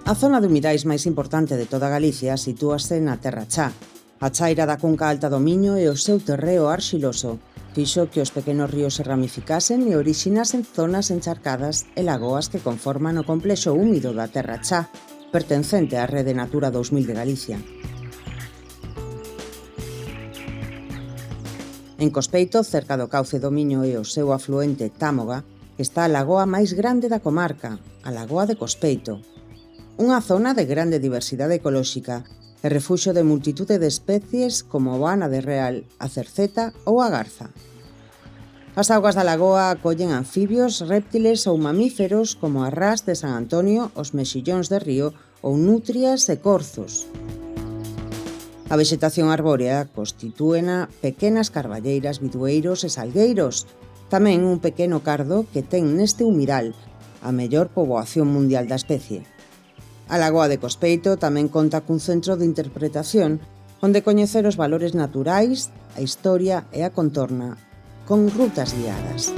A zona de humidais máis importante de toda Galicia sitúase na Terra Chá. A chaira da cunca alta do Miño e o seu terreo arxiloso fixo que os pequenos ríos se ramificasen e orixinasen zonas encharcadas e lagoas que conforman o complexo húmido da Terra Chá, pertencente á Rede Natura 2000 de Galicia. En Cospeito, cerca do cauce do Miño e o seu afluente Támoga, está a lagoa máis grande da comarca, a Lagoa de Cospeito. Unha zona de grande diversidade ecolóxica e refuxo de multitude de especies como o ánade real, a cerceta ou a garza. As augas da lagoa acollen anfibios, réptiles ou mamíferos como a ras de San Antonio, os mexillóns de río ou nutrias e corzos. A vexetación arbórea constitúena pequenas carballeiras, bidueiros e salgueiros, tamén un pequeno cardo que ten neste humidal a mellor poboación mundial da especie. A Lagoa de Cospeito tamén conta cun centro de interpretación onde coñecer os valores naturais, a historia e a contorna con rutas guiadas.